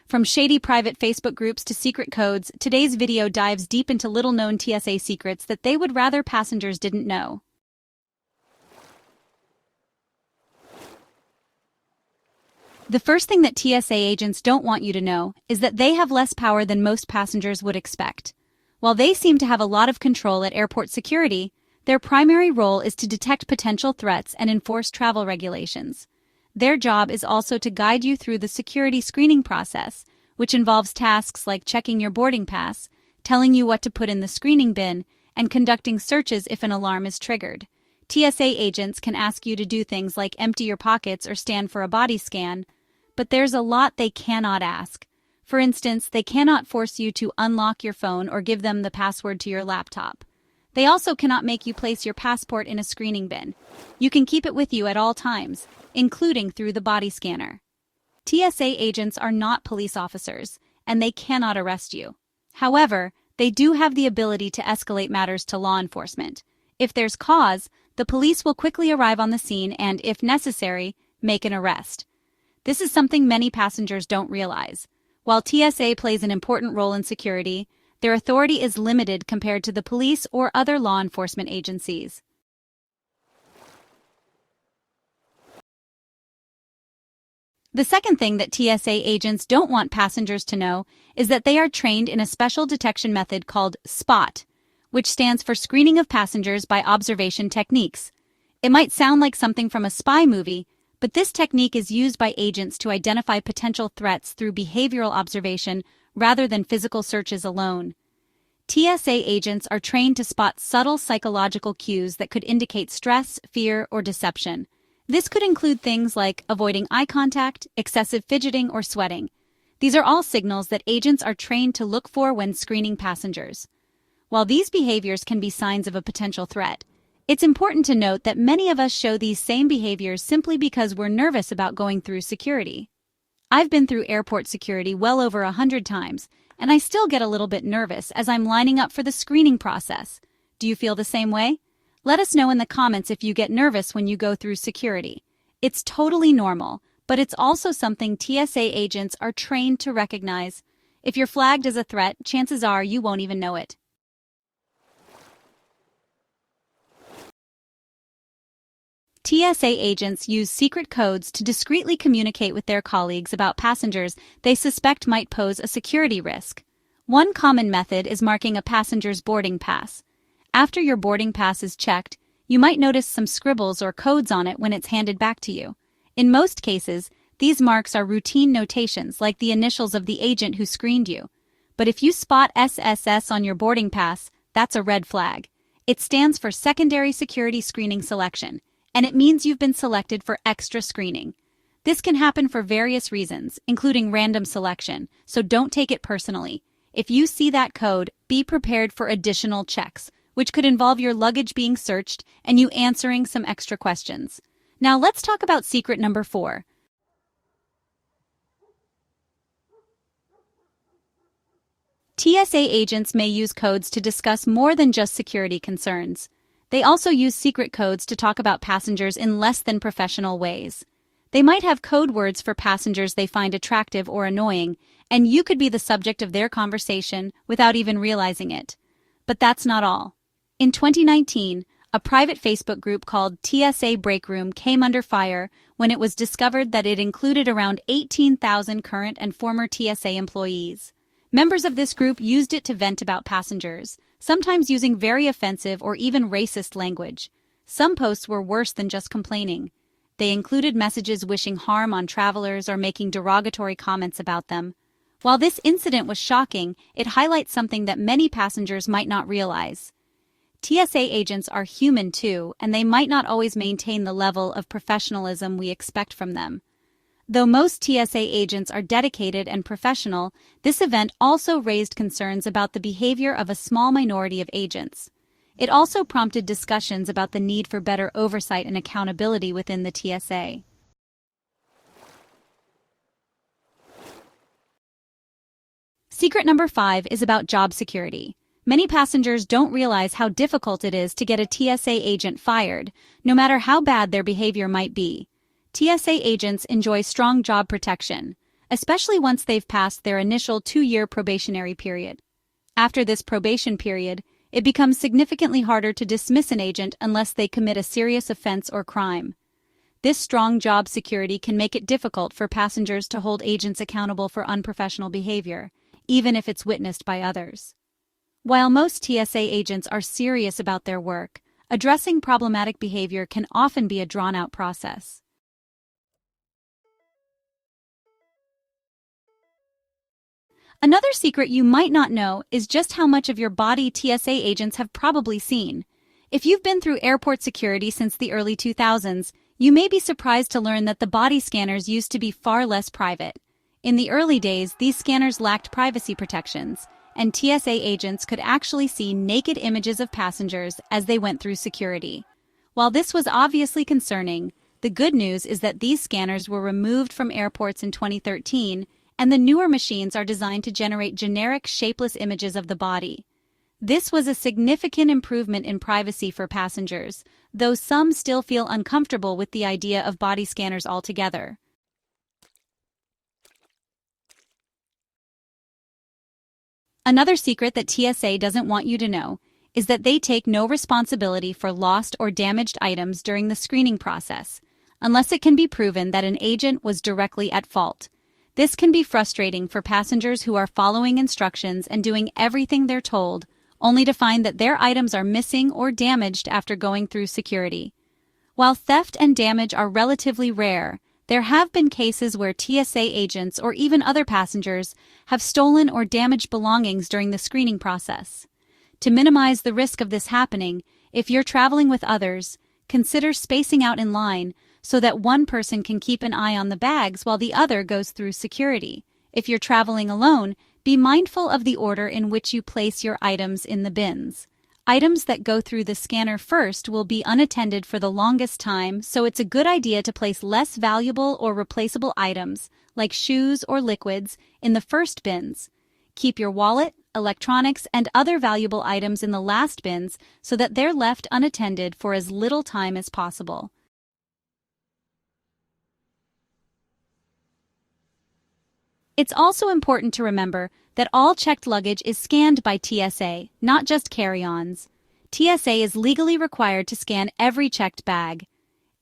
From shady private Facebook groups to secret codes, today's video dives deep into little-known TSA secrets that they would rather passengers didn't know. The first thing that TSA agents don't want you to know is that they have less power than most passengers would expect. While they seem to have a lot of control at airport security, their primary role is to detect potential threats and enforce travel regulations. Their job is also to guide you through the security screening process, which involves tasks like checking your boarding pass, telling you what to put in the screening bin, and conducting searches if an alarm is triggered. TSA agents can ask you to do things like empty your pockets or stand for a body scan, but there's a lot they cannot ask. For instance, they cannot force you to unlock your phone or give them the password to your laptop. They also cannot make you place your passport in a screening bin. You can keep it with you at all times, including through the body scanner. TSA agents are not police officers, and they cannot arrest you. However, they do have the ability to escalate matters to law enforcement. If there's cause, the police will quickly arrive on the scene and, if necessary, make an arrest. This is something many passengers don't realize. While TSA plays an important role in security, their authority is limited compared to the police or other law enforcement agencies. The second thing that TSA agents don't want passengers to know is that they are trained in a special detection method called SPOT, which stands for Screening of Passengers by Observation Techniques. It might sound like something from a spy movie, but this technique is used by agents to identify potential threats through behavioral observation rather than physical searches alone. TSA agents are trained to spot subtle psychological cues that could indicate stress, fear, or deception. This could include things like avoiding eye contact, excessive fidgeting, or sweating. These are all signals that agents are trained to look for when screening passengers. While these behaviors can be signs of a potential threat, it's important to note that many of us show these same behaviors simply because we're nervous about going through security. I've been through airport security well over 100 times, and I still get a little bit nervous as I'm lining up for the screening process. Do you feel the same way? Let us know in the comments if you get nervous when you go through security. It's totally normal, but it's also something TSA agents are trained to recognize. If you're flagged as a threat, chances are you won't even know it. TSA agents use secret codes to discreetly communicate with their colleagues about passengers they suspect might pose a security risk. One common method is marking a passenger's boarding pass. After your boarding pass is checked, you might notice some scribbles or codes on it when it's handed back to you. In most cases, these marks are routine notations like the initials of the agent who screened you. But if you spot SSS on your boarding pass, that's a red flag. It stands for Secondary Security Screening Selection, and it means you've been selected for extra screening. This can happen for various reasons, including random selection, so don't take it personally. If you see that code, be prepared for additional checks, which could involve your luggage being searched and you answering some extra questions. Now let's talk about secret number 4. TSA agents may use codes to discuss more than just security concerns. They also use secret codes to talk about passengers in less than professional ways. They might have code words for passengers they find attractive or annoying, and you could be the subject of their conversation without even realizing it. But that's not all. In 2019, a private Facebook group called TSA Break Room came under fire when it was discovered that it included around 18,000 current and former TSA employees. Members of this group used it to vent about passengers, sometimes using very offensive or even racist language. Some posts were worse than just complaining. They included messages wishing harm on travelers or making derogatory comments about them. While this incident was shocking, it highlights something that many passengers might not realize. TSA agents are human too, and they might not always maintain the level of professionalism we expect from them. Though most TSA agents are dedicated and professional, this event also raised concerns about the behavior of a small minority of agents. It also prompted discussions about the need for better oversight and accountability within the TSA. Secret number 5 is about job security. Many passengers don't realize how difficult it is to get a TSA agent fired, no matter how bad their behavior might be. TSA agents enjoy strong job protection. especially once they've passed their initial 2-year probationary period. After this probation period, it becomes significantly harder to dismiss an agent unless they commit a serious offense or crime. This strong job security can make it difficult for passengers to hold agents accountable for unprofessional behavior, even if it's witnessed by others. While most TSA agents are serious about their work, addressing problematic behavior can often be a drawn-out process. Another secret you might not know is just how much of your body TSA agents have probably seen. If you've been through airport security since the early 2000s, you may be surprised to learn that the body scanners used to be far less private. In the early days, these scanners lacked privacy protections, and TSA agents could actually see naked images of passengers as they went through security. While this was obviously concerning, the good news is that these scanners were removed from airports in 2013, and the newer machines are designed to generate generic, shapeless images of the body. This was a significant improvement in privacy for passengers, though some still feel uncomfortable with the idea of body scanners altogether. Another secret that TSA doesn't want you to know is that they take no responsibility for lost or damaged items during the screening process, unless it can be proven that an agent was directly at fault. This can be frustrating for passengers who are following instructions and doing everything they're told, only to find that their items are missing or damaged after going through security. While theft and damage are relatively rare, there have been cases where TSA agents or even other passengers have stolen or damaged belongings during the screening process. To minimize the risk of this happening, if you're traveling with others, consider spacing out in line so that one person can keep an eye on the bags while the other goes through security. If you're traveling alone, be mindful of the order in which you place your items in the bins. Items that go through the scanner first will be unattended for the longest time, so it's a good idea to place less valuable or replaceable items, like shoes or liquids, in the first bins. Keep your wallet, electronics, and other valuable items in the last bins so that they're left unattended for as little time as possible. It's also important to remember that all checked luggage is scanned by TSA, not just carry-ons. TSA is legally required to scan every checked bag.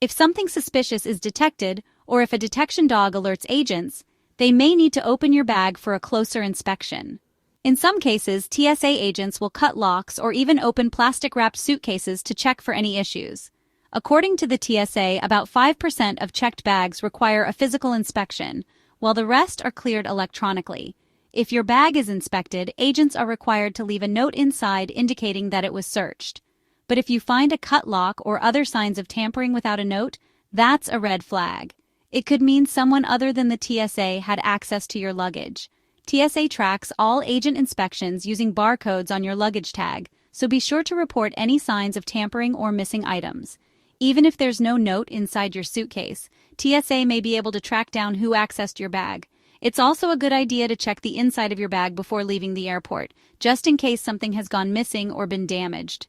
If something suspicious is detected, or if a detection dog alerts agents, they may need to open your bag for a closer inspection. In some cases, TSA agents will cut locks or even open plastic-wrapped suitcases to check for any issues. According to the TSA, about 5% of checked bags require a physical inspection, while the rest are cleared electronically. If your bag is inspected, agents are required to leave a note inside indicating that it was searched. But if you find a cut lock or other signs of tampering without a note, that's a red flag. It could mean someone other than the TSA had access to your luggage. TSA tracks all agent inspections using barcodes on your luggage tag, so be sure to report any signs of tampering or missing items. Even if there's no note inside your suitcase, TSA may be able to track down who accessed your bag. It's also a good idea to check the inside of your bag before leaving the airport, just in case something has gone missing or been damaged.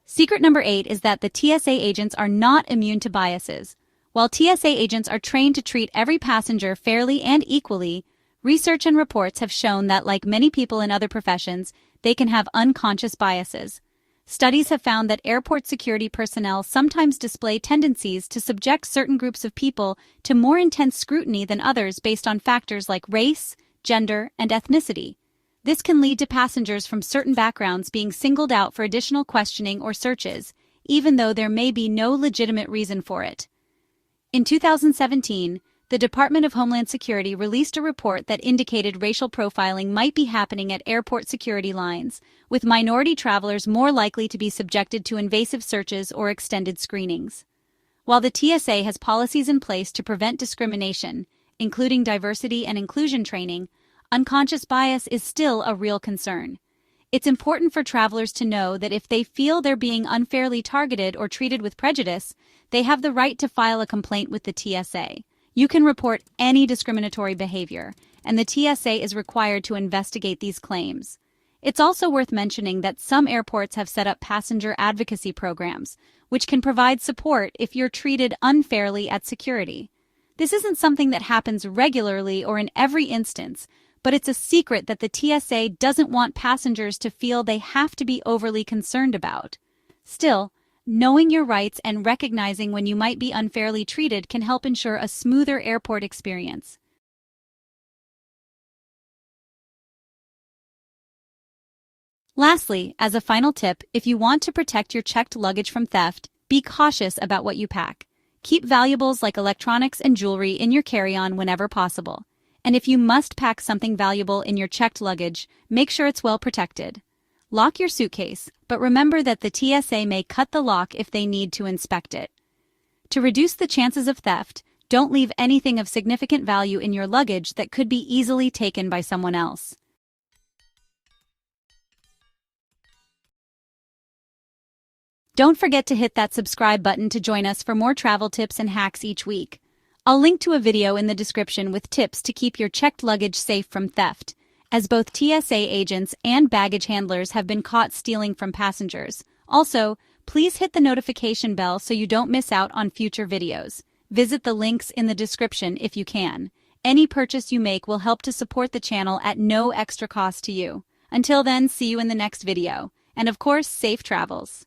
Secret number 8 is that the TSA agents are not immune to biases. While TSA agents are trained to treat every passenger fairly and equally, research and reports have shown that, like many people in other professions, they can have unconscious biases. Studies have found that airport security personnel sometimes display tendencies to subject certain groups of people to more intense scrutiny than others based on factors like race, gender, and ethnicity. This can lead to passengers from certain backgrounds being singled out for additional questioning or searches, even though there may be no legitimate reason for it. In 2017, the Department of Homeland Security released a report that indicated racial profiling might be happening at airport security lines, with minority travelers more likely to be subjected to invasive searches or extended screenings. While the TSA has policies in place to prevent discrimination, including diversity and inclusion training, unconscious bias is still a real concern. It's important for travelers to know that if they feel they're being unfairly targeted or treated with prejudice, they have the right to file a complaint with the TSA. You can report any discriminatory behavior, and the TSA is required to investigate these claims. It's also worth mentioning that some airports have set up passenger advocacy programs, which can provide support if you're treated unfairly at security. This isn't something that happens regularly or in every instance, but it's a secret that the TSA doesn't want passengers to feel they have to be overly concerned about. Still, knowing your rights and recognizing when you might be unfairly treated can help ensure a smoother airport experience. Lastly, as a final tip, if you want to protect your checked luggage from theft, be cautious about what you pack. Keep valuables like electronics and jewelry in your carry-on whenever possible. And if you must pack something valuable in your checked luggage, make sure it's well protected. Lock your suitcase, but remember that the TSA may cut the lock if they need to inspect it. To reduce the chances of theft, don't leave anything of significant value in your luggage that could be easily taken by someone else. Don't forget to hit that subscribe button to join us for more travel tips and hacks each week. I'll link to a video in the description with tips to keep your checked luggage safe from theft, as both TSA agents and baggage handlers have been caught stealing from passengers. Also, please hit the notification bell so you don't miss out on future videos. Visit the links in the description if you can. Any purchase you make will help to support the channel at no extra cost to you. Until then, see you in the next video. And of course, safe travels.